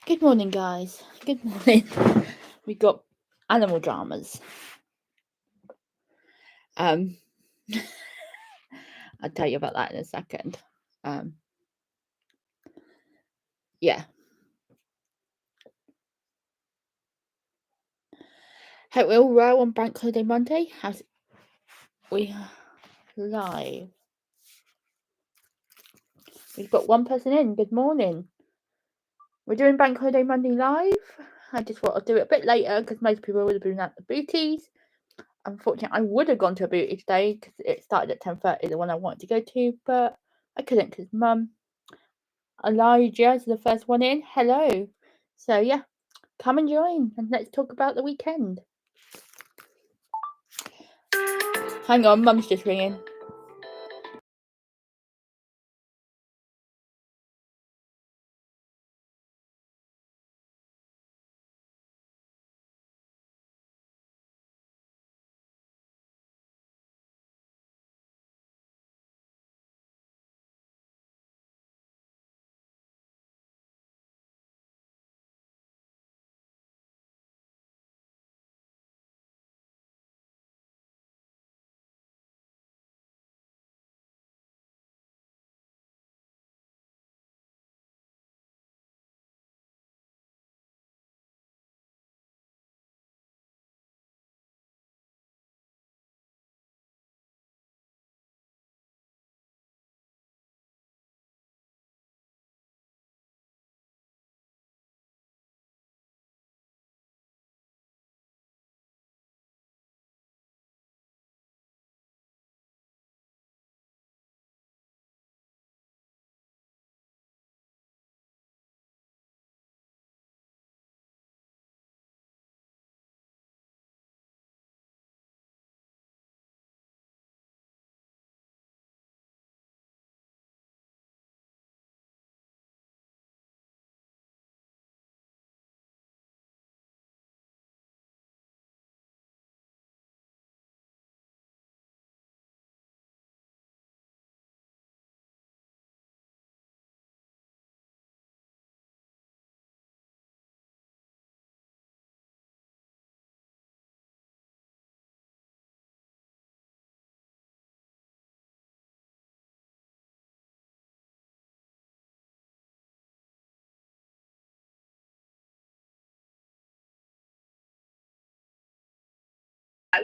Good morning, guys. Good morning. We got animal dramas. I'll tell you about that in a second. Yeah. Hope we're all well on Bank Holiday Monday. As we live. We've got one person in. Good morning. We're doing Bank Holiday Monday live. I just thought I'd do it a bit later because most people would have been at the booties. Unfortunately, I would have gone to a booty today because it started at 10:30, the one I wanted to go to, but I couldn't because Mum. Elijah is the first one in. Hello. So yeah, come and join and let's talk about the weekend. Hang on, Mum's just ringing.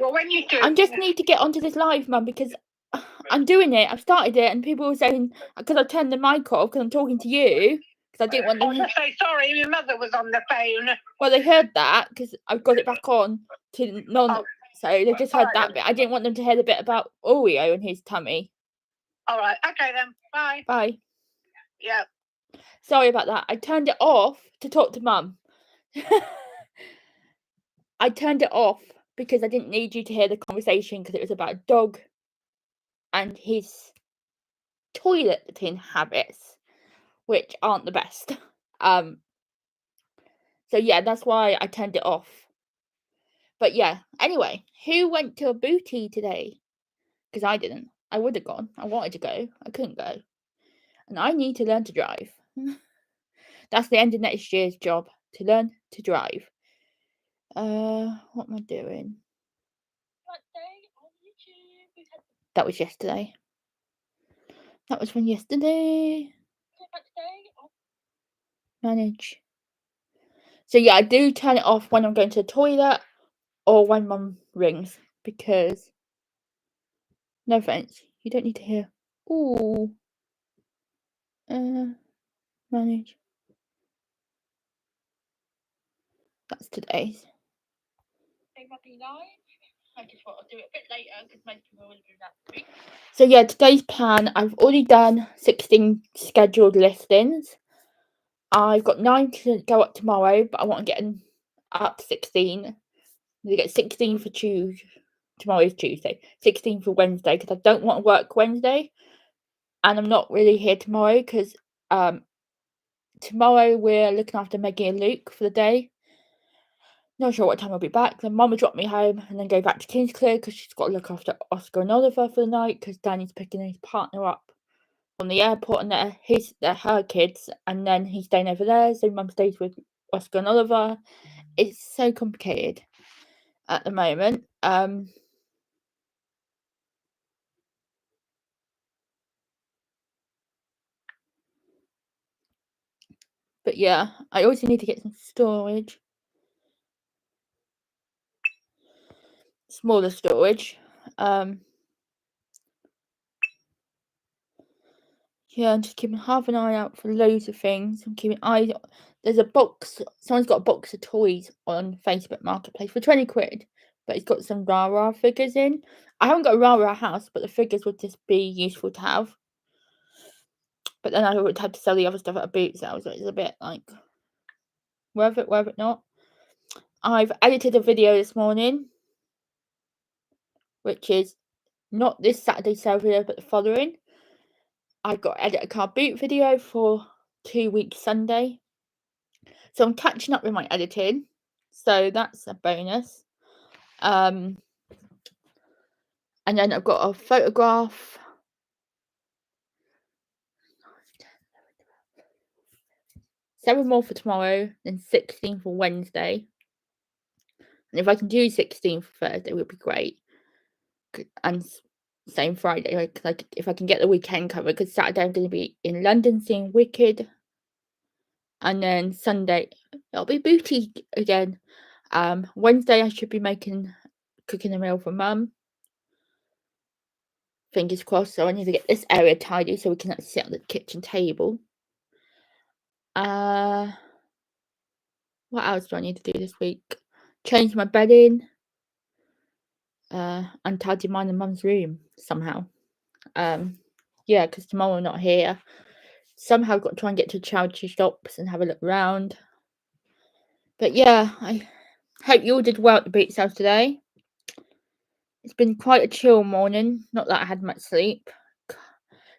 Well, when you do, I just need to get onto this live, Mum, because I'm doing it. I've started it, and people were saying because I turned the mic off because I'm talking to you because I didn't want them. I'm so sorry, my mother was on the phone. Well, they heard that because I've got it back on to non. Oh. So they just heard that bit. I didn't want them to hear the bit about Oreo and his tummy. All right. Okay then. Bye. Bye. Yeah. Sorry about that. I turned it off to talk to Mum. I turned it off because I didn't need you to hear the conversation because it was about a dog and his toileting habits, which aren't the best. So yeah, that's why I turned it off. But yeah, anyway, who went to a booty today? Because I didn't. I would have gone. I wanted to go. I couldn't go. And I need to learn to drive. That's the end of next year's job, to learn to drive. What am I doing? That was yesterday. That was from yesterday. Manage. So yeah, I do turn it off when I'm going to the toilet or when Mum rings because no offense, you don't need to hear. Ooh. Manage. That's today's. I just want to do it a bit later because most people will do that. So yeah, today's plan, I've already done 16 scheduled listings. I've got 9 to go up tomorrow, but I want to get up 16. We get 16 for Tuesday. Tomorrow is Tuesday. 16 for Wednesday because I don't want to work Wednesday, and I'm not really here tomorrow because tomorrow we're looking after Maggie and Luke for the day. Not sure what time I'll be back. Then Mum will drop me home and then go back to Kingsclear because she's got to look after Oscar and Oliver for the night because Danny's picking his partner up from the airport and they're her kids, and then he's staying over there. So Mum stays with Oscar and Oliver. It's so complicated at the moment. But yeah, I also need to get some storage. Smaller storage. Yeah, I'm just keeping half an eye out for loads of things. I'm keeping eyes. There's a box. Someone's got a box of toys on Facebook Marketplace for 20 quid, but it's got some Rara figures in. I haven't got a Rara house, but the figures would just be useful to have. But then I would have to sell the other stuff at a boot sale, so it's a bit like worth it not. I've edited a video this morning, which is not this Saturday sale video, but the following. I've got to edit a car boot video for 2 weeks Sunday. So I'm catching up with my editing. So that's a bonus. And then I've got a photograph. 7 more for tomorrow, then 16 for Wednesday. And if I can do 16 for Thursday, would be great. And same Friday, like if I can get the weekend covered, because Saturday I'm going to be in London seeing Wicked. And then Sunday, it'll be booty again. Wednesday I should be cooking a meal for Mum. Fingers crossed. So I need to get this area tidy so we can actually sit at the kitchen table. What else do I need to do this week? Change my bedding. And tidy mine and Mum's room somehow. Yeah, because tomorrow I'm not here. Somehow I've got to try and get to charity shops and have a look around. But yeah, I hope you all did well at the boot sale today. It's been quite a chill morning. Not that I had much sleep.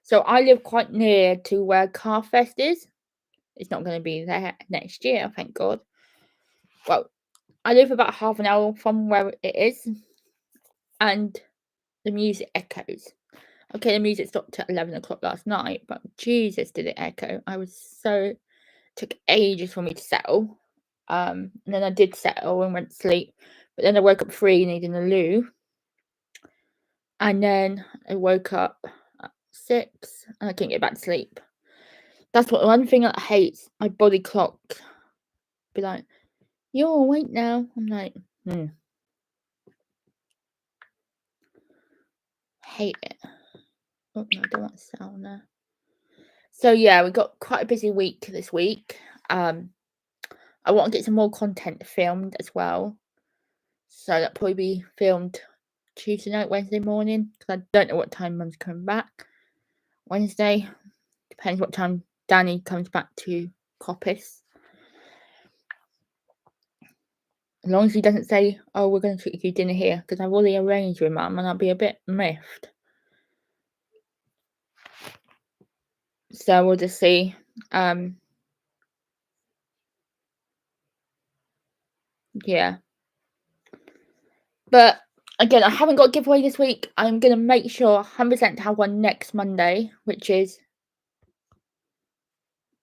So I live quite near to where Carfest is. It's not going to be there next year, thank God. Well, I live about half an hour from where it is. And the music echoes. Okay, the music stopped at 11 o'clock last night, but Jesus, did it echo. Took ages for me to settle. And then I did settle and went to sleep. But then I woke up 3 needing a loo. And then I woke up at 6 and I couldn't get back to sleep. That's one thing I hate. My body clock be like, you're awake now. I'm like, hate it. Oh no, I don't want to sound there. So yeah, we got quite a busy week this week. I want to get some more content filmed as well. So that'll probably be filmed Tuesday night, Wednesday morning, because I don't know what time Mum's coming back. Wednesday, depends what time Danny comes back to Coppice. As long as he doesn't say, oh, we're going to treat you dinner here, because I've already arranged with Mum and I'll be a bit miffed. So we'll just see. Yeah. But again, I haven't got a giveaway this week. I'm going to make sure 100% to have one next Monday, which is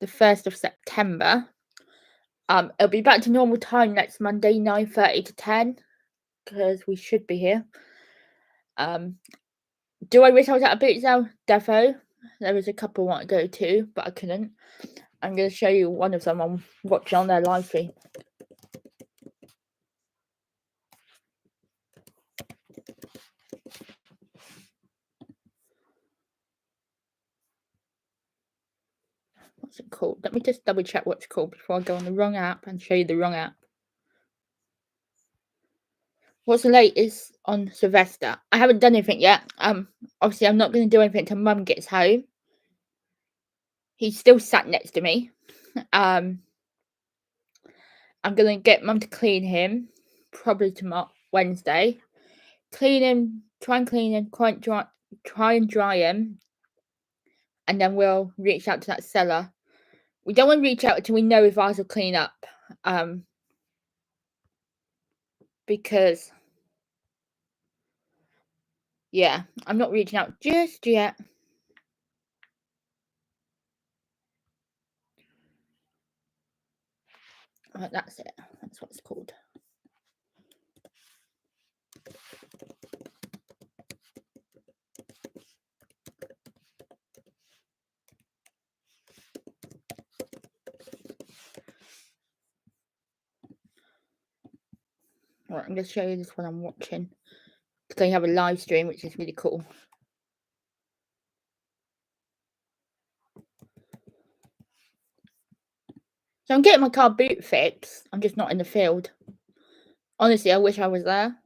the 1st of September. It'll be back to normal time next Monday, 9:30 to 10, because we should be here. Do I wish I was at a boot sale? Defo. There was a couple I want to go to, but I couldn't. I'm going to show you one of them I'm watching on their live stream. What's it called? Let me just double check what it's called before I go on the wrong app and show you the wrong app. What's the latest on Sylvester? I haven't done anything yet. Obviously I'm not going to do anything until Mum gets home. He's still sat next to me. I'm going to get Mum to clean him, probably tomorrow, Wednesday. Clean him, try and clean him, try and dry him, and then we'll reach out to that seller. We don't want to reach out until we know if ours will clean up, because, yeah, I'm not reaching out just yet. Right, that's it. That's what it's called. Right, I'm going to show you this one I'm watching. Because they have a live stream, which is really cool. So I'm getting my car boot fixed. I'm just not in the field. Honestly, I wish I was there.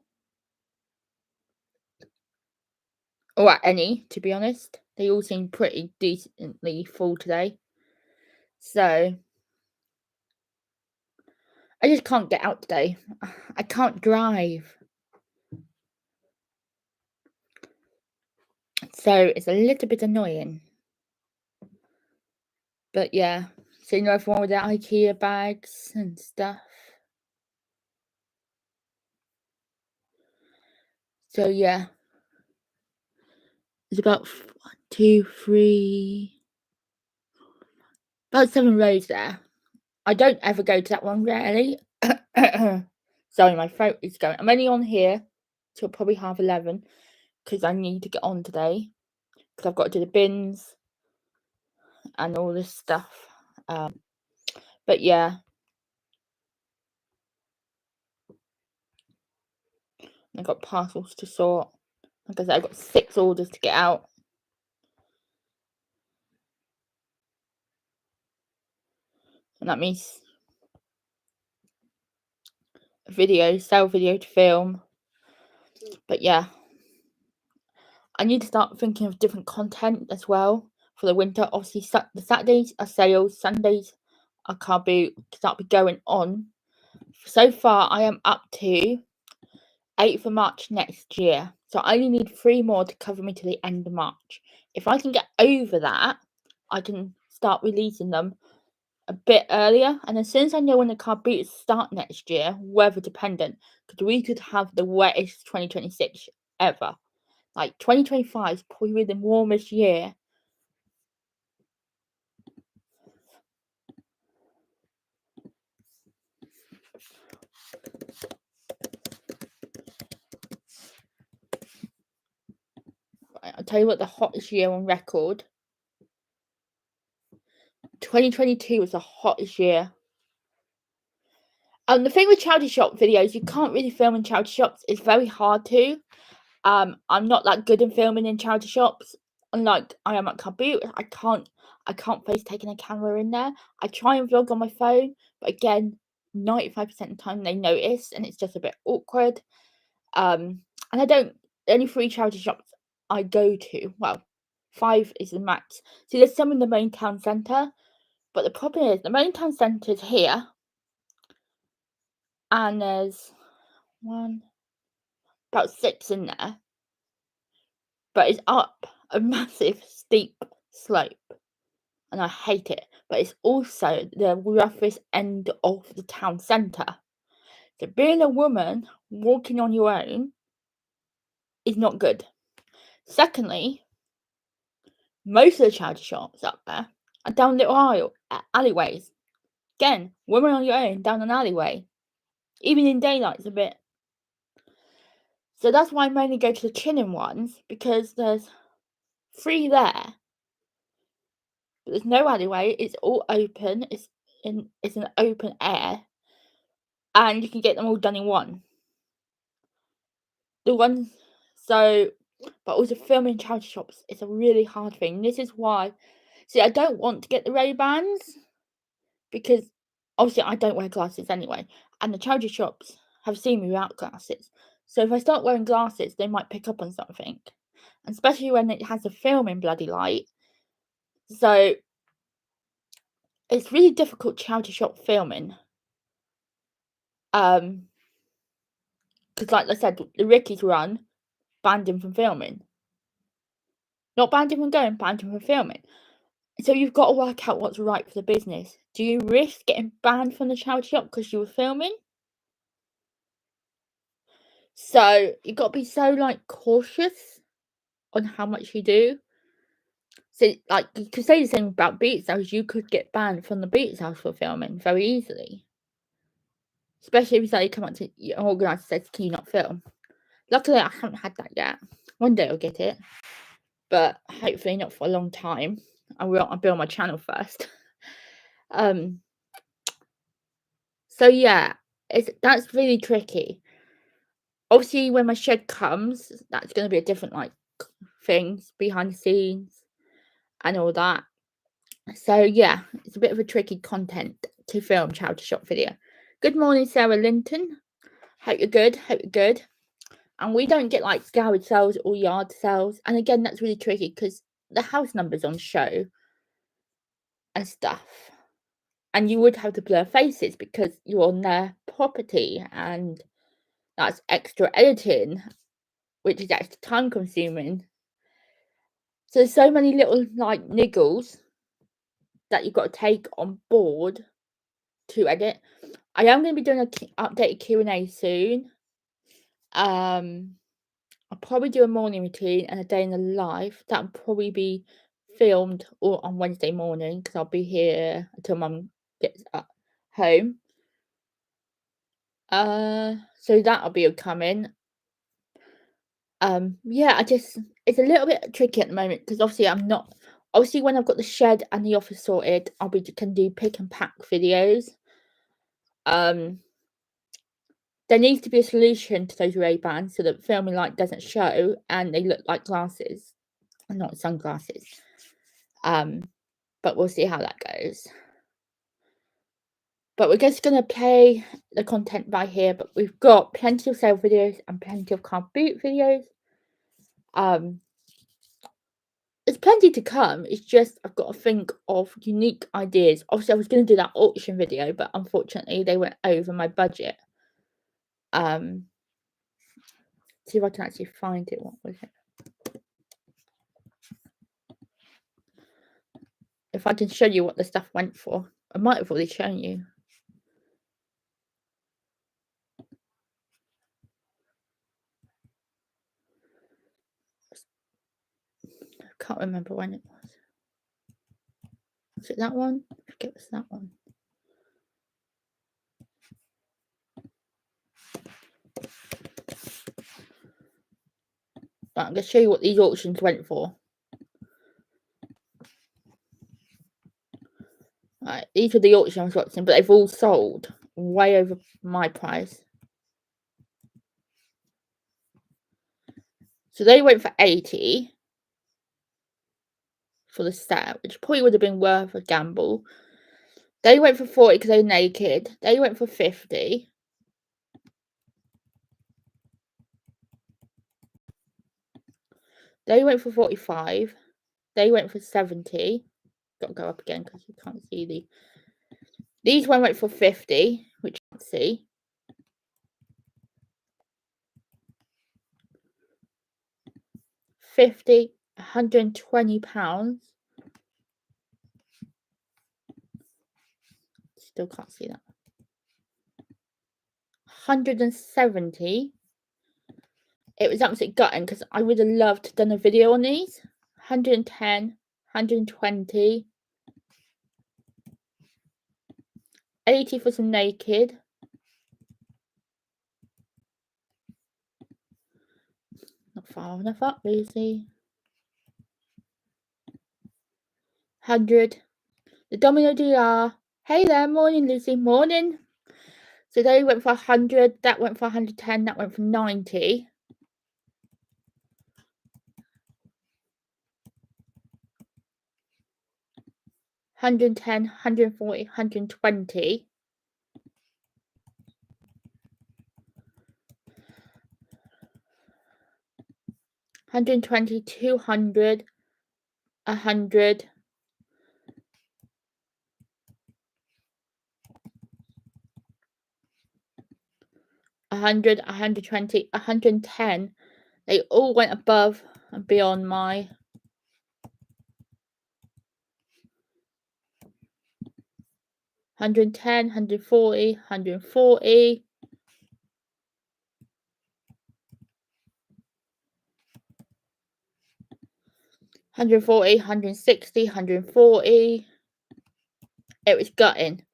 Or at any, to be honest. They all seem pretty decently full today. So I just can't get out today. I can't drive. So it's a little bit annoying. But yeah. So you know everyone with their IKEA bags and stuff. So yeah. There's about 1, 2, 3... about 7 rows there. I don't ever go to that one rarely. Sorry, my throat is going. I'm only on here till probably 11:30 because I need to get on today because I've got to do the bins and all this stuff. But yeah, I've got parcels to sort. Like I said, I've got 6 orders to get out. And that means sell video to film. But yeah, I need to start thinking of different content as well for the winter. Obviously, the Saturdays are sales, Sundays are car boot. That'll be going on. So far, I am up to 8th of March next year. So I only need 3 more to cover me to the end of March. If I can get over that, I can start releasing them a bit earlier. And as soon as I know when the car boots start next year, weather dependent, because we could have the wettest 2026 ever. Like 2025 is probably the warmest year. I'll tell you what, the hottest year on record. 2022 was the hottest year. The thing with charity shop videos, you can't really film in charity shops. It's very hard to. I'm not that good in filming in charity shops. Unlike I am at car boot, I can't face taking a camera in there. I try and vlog on my phone, but again, 95% of the time they notice, and it's just a bit awkward. And I don't. Only 3 charity shops I go to. Well, 5 is the max. See, there's some in the main town centre, but the problem is the main town centre is here, and there's about 6 in there, but it's up a massive steep slope, and I hate it. But it's also the roughest end of the town centre. So being a woman walking on your own is not good. Secondly, most of the charity shops up there are down little alleyways. Again, woman on your own down an alleyway. Even in daylight, it's a bit. So that's why I mainly go to the Chinning ones, because there's 3 there. But there's no alleyway. It's all open. It's in open air, and you can get them all done in one. The ones but also filming charity shops is a really hard thing. This is why. See, I don't want to get the Ray-Bans because obviously I don't wear glasses anyway, and the charity shops have seen me without glasses. So if I start wearing glasses, they might pick up on something, and especially when it has a film in bloody light. So it's really difficult charity shop filming. Because like I said, the Ricky's run banned him from filming. Not banned him from going, banned him from filming. So you've got to work out what's right for the business. Do you risk getting banned from the charity shop because you were filming? So you've got to be so cautious on how much you do. So you could say the same about Beats House. You could get banned from the Beats House for filming very easily. Especially if they come up to your organiser says, can you not film? Luckily, I haven't had that yet. One day I'll get it, but hopefully not for a long time. I'll build my channel first. So yeah, that's really tricky. Obviously, when my shed comes, that's going to be a different things behind the scenes and all that. So yeah, it's a bit of a tricky content to film charity shop video. Good morning, Sarah Linton. Hope you're good. And we don't get garage sales or yard sales. And again, that's really tricky because the house numbers on show and stuff. And you would have to blur faces because you're on their property, and that's extra editing, which is extra time consuming. So there's so many little niggles that you've got to take on board to edit. I am going to be doing an updated Q&A soon. I'll probably do a morning routine and a day in the life. That'll probably be filmed or on Wednesday morning because I'll be here until Mum gets home. So that'll be coming. Yeah, it's a little bit tricky at the moment because obviously when I've got the shed and the office sorted, can do pick and pack videos. There needs to be a solution to those Ray-Bans so that filming light doesn't show and they look like glasses and not sunglasses. But we'll see how that goes. But we're just going to play the content by here. But we've got plenty of sale videos and plenty of car boot videos. There's plenty to come. It's just I've got to think of unique ideas. Obviously, I was going to do that auction video, but unfortunately, they went over my budget. See if I can actually find it. What was it? If I can show you what the stuff went for. I might have already shown you. I can't remember when it was. Was it that one? I forget it was that one. But I'm going to show you what these auctions went for. Right, these are the auctions I was watching, but they've all sold way over my price. So they went for 80 for the set, which probably would have been worth a gamble. They went for 40 because they were naked. They went for 50. They went for 45. They went for 70. Got to go up again because you can't see these one went for 50, which you can't see. £50, £120. Still can't see that. 170. It was absolutely gutting because I would have loved to done a video on these. 110, 120. 80 for some naked. Not far enough up, Lucy. 100. The Domino DR. Hey there, morning, Lucy. Morning. So they went for 100. That went for 110. That went for 90. $110, $140, $120. $120, $200, $100. $100, $120, $110. They all went above and beyond my $110, $140, $140. $140, $160, $140. It was gutting.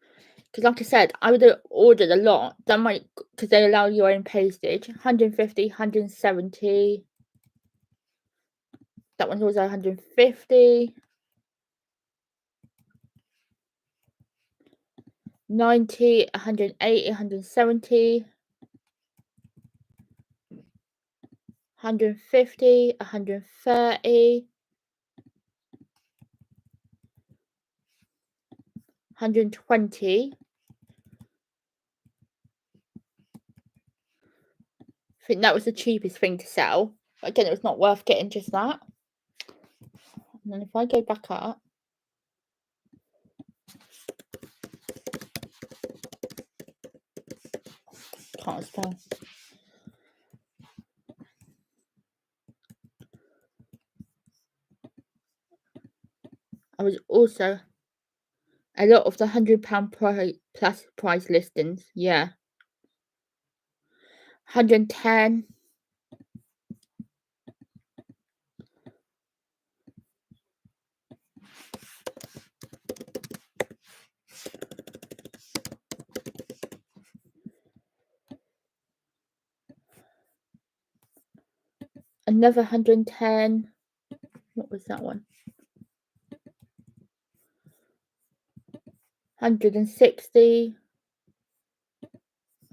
Because like I said, I would have ordered a lot. That might, because they allow your own postage. 150, 170. That one's also 150. 90, 180, 170. 150, 130. 120. I think that was the cheapest thing to sell. But again, it was not worth getting just that. And then if I go back up, can't spell. I was also a lot of the £100 plus price listings. Yeah. 110. 110. What was that one? 160.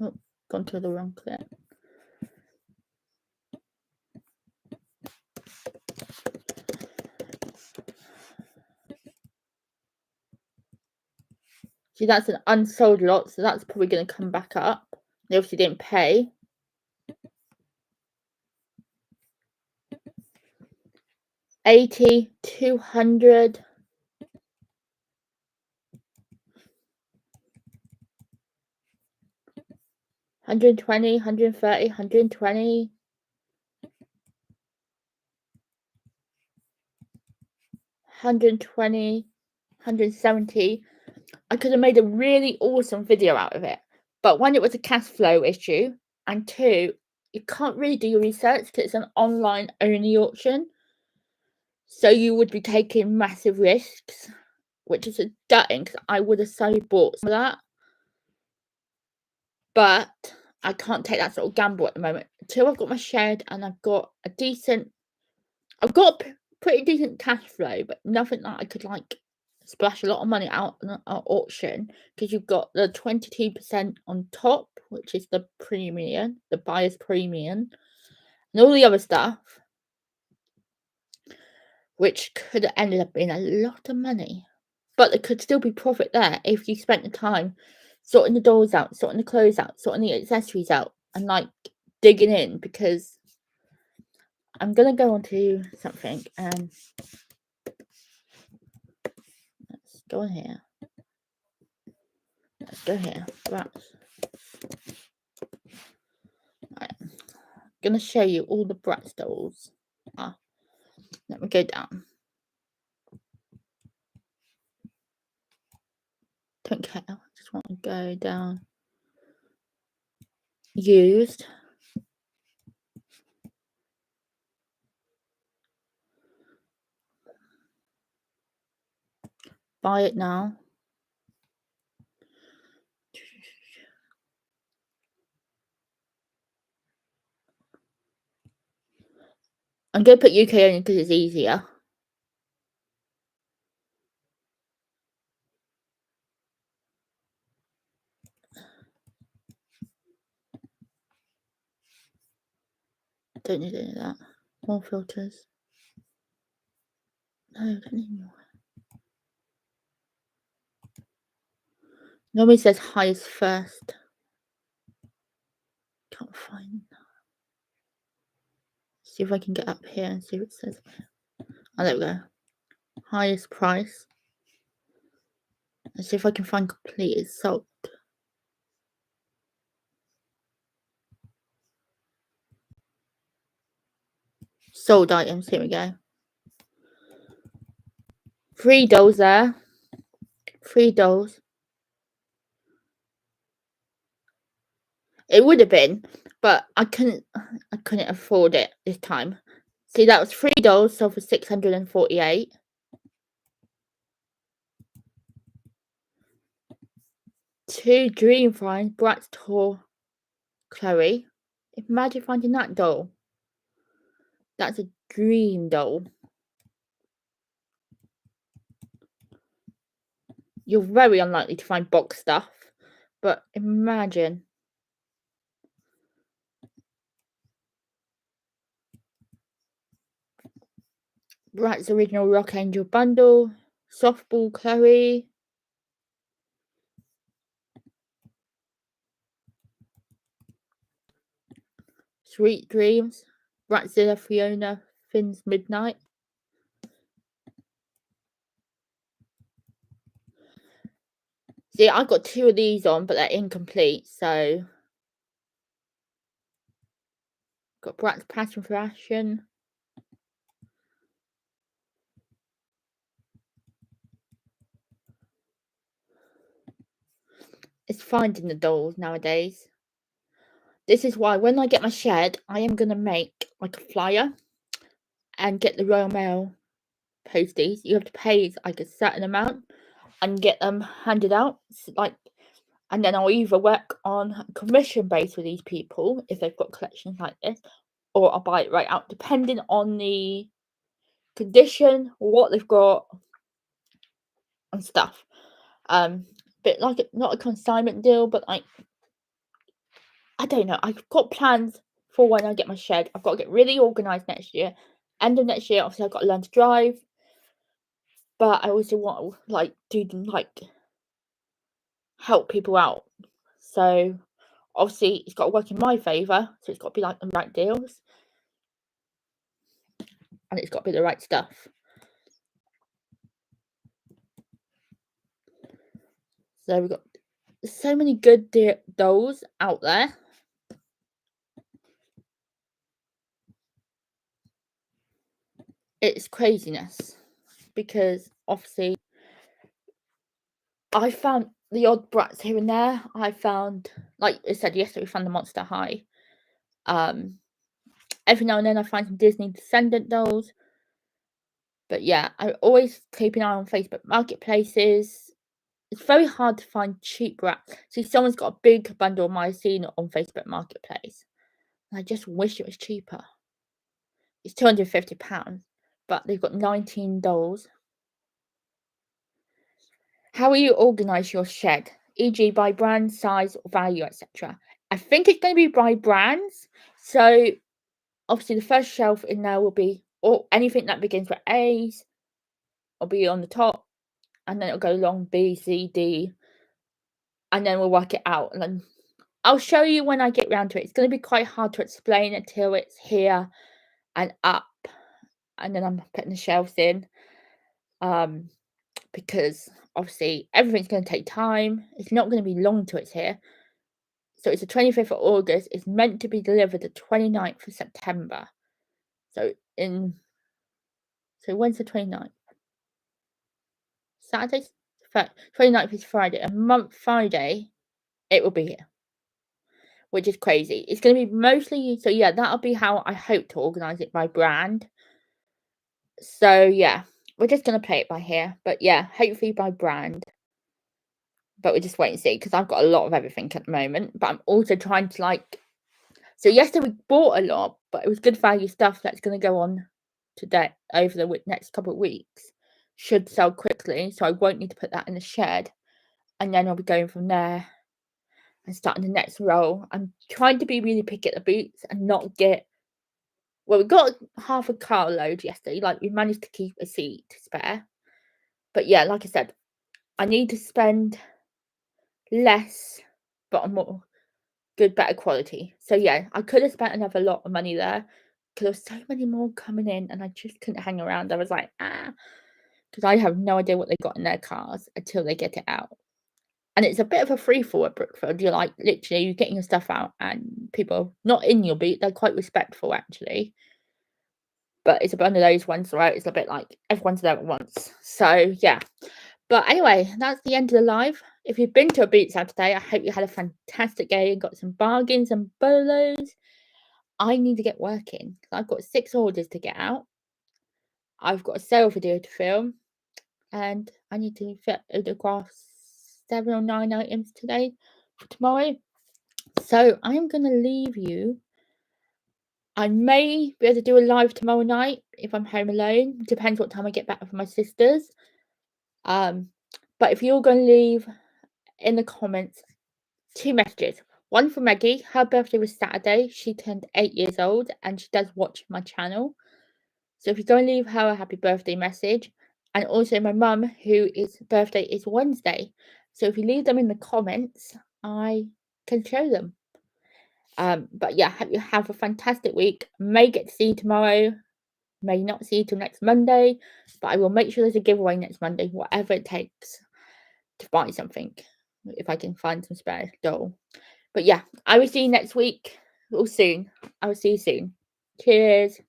Oh, gone to the wrong clip. See, that's an unsold lot, so that's probably going to come back up. They obviously didn't pay. 80, 200. 120, 130, 120. 120, 170. I could have made a really awesome video out of it. But one, it was a cash flow issue. And two, you can't really do your research because it's an online only auction. So you would be taking massive risks, which is a gutting because I would have so bought some of that. But I can't take that sort of gamble at the moment. Until I've got my shed and I've got a pretty decent cash flow, but nothing that I could like splash a lot of money out on an auction, because you've got the 22% on top, which is the premium, the buyer's premium, and all the other stuff, which could have ended up being a lot of money. But there could still be profit there if you spent the time sorting the doors out, sorting the clothes out, sorting the accessories out, and like digging in. Because I'm gonna go on to something and let's go on here. Let's go here. Brats. Right. I'm gonna show you all the Bratz dolls. Let me go down. Don't care. I just want to go down. Used. Buy it now. I'm going to put UK only because it's easier. Don't need any of that. More filters. No, I don't need more. Normally says highest first. Can't find that. See if I can get up here and see what it says. Oh, there we go. Highest price. Let's see if I can find completed sold. Sold items. Here we go. 3 dolls there. 3 dolls. It would have been, but I couldn't afford it this time. See, that was 3 dolls sold for 648. 2 dream finds, Bratz tore Chloe. Imagine finding that doll. That's a dream doll. You're very unlikely to find box stuff, but imagine. Bratz original Rock Angel bundle, softball Chloe. Sweet Dreams, Bratzilla Fiona, Finn's Midnight. See, I've got 2 of these on, but they're incomplete, so. Got Bratz Passion for Action. It's finding the dolls nowadays. This is why when I get my shed, I am going to make like a flyer and get the Royal Mail posties. You have to pay like a certain amount and get them handed out. And then I'll either work on a commission base with these people if they've got collections like this, or I'll buy it right out, depending on the condition, what they've got, and stuff. But like not a consignment deal, but like I don't know. I've got plans for when I get my shed. I've got to get really organised next year. End of next year, obviously I've got to learn to drive. But I also want to help people out. So obviously it's got to work in my favour. So it's got to be like the right deals. And it's got to be the right stuff. So we've got so many good dolls out there. It's craziness. Because obviously I found the odd Bratz here and there. I found, like I said yesterday, we found the Monster High. Every now and then I find some Disney Descendant dolls. But yeah, I always keep an eye on Facebook Marketplaces. It's very hard to find cheap Bratz. See, someone's got a big bundle of Mycene on Facebook Marketplace. And I just wish it was cheaper. It's £250, but they've got 19 dolls. How will you organise your shed? E.g. by brand, size, value, etc. I think it's going to be by brands. So obviously the first shelf in there will be anything that begins with A's will be on the top, and then it'll go along B, C, D, and then we'll work it out. And then I'll show you when I get round to it. It's going to be quite hard to explain until it's here and up, and then I'm putting the shelves in. Because obviously everything's going to take time. It's not going to be long till it's here. So it's the 25th of August. It's meant to be delivered the 29th of September. So when's the 29th? Saturday? 29th is Friday. A month Friday, it will be here. Which is crazy. It's going to be mostly, so yeah, that'll be how I hope to organise it by brand. So yeah, we're just going to play it by here. But yeah, hopefully by brand. But we'll just wait and see, because I've got a lot of everything at the moment. But I'm also trying to so yesterday we bought a lot, but it was good value stuff that's going to go on today over the next couple of weeks. Should sell quickly, so I won't need to put that in the shed. And then I'll be going from there and starting the next roll. I'm trying to be really picky at the boots and not get. Well, we got half a car load yesterday. Like, we managed to keep a seat spare. But yeah, like I said, I need to spend less, but on more good, better quality. So yeah, I could have spent another lot of money there because there was so many more coming in, and I just couldn't hang around. I was like, because I have no idea what they got in their cars until they get it out. And it's a bit of a free fall at Brookfield. You're like, literally, you're getting your stuff out, and people not in your boot. They're quite respectful, actually. But it's one of those ones, right? It's a bit like everyone's there at once. So yeah. But anyway, that's the end of the live. If you've been to a boot sale today, I hope you had a fantastic day and got some bargains and bolos. I need to get working. I've got 6 orders to get out. I've got a sale video to film. And I need to photographs 7 or 9 items today for tomorrow. So I'm going to leave you. I may be able to do a live tomorrow night if I'm home alone. Depends what time I get back from my sisters. But if you're going to leave in the comments 2 messages. One for Maggie. Her birthday was Saturday. She turned 8 years old and she does watch my channel. So if you go and leave her a happy birthday message. And also my mum, whose birthday is Wednesday. So if you leave them in the comments, I can show them. But yeah, hope you have a fantastic week. May get to see you tomorrow. May not see you till next Monday. But I will make sure there's a giveaway next Monday, whatever it takes to buy something. If I can find some spare doll. But yeah, I will see you next week or soon. I will see you soon. Cheers.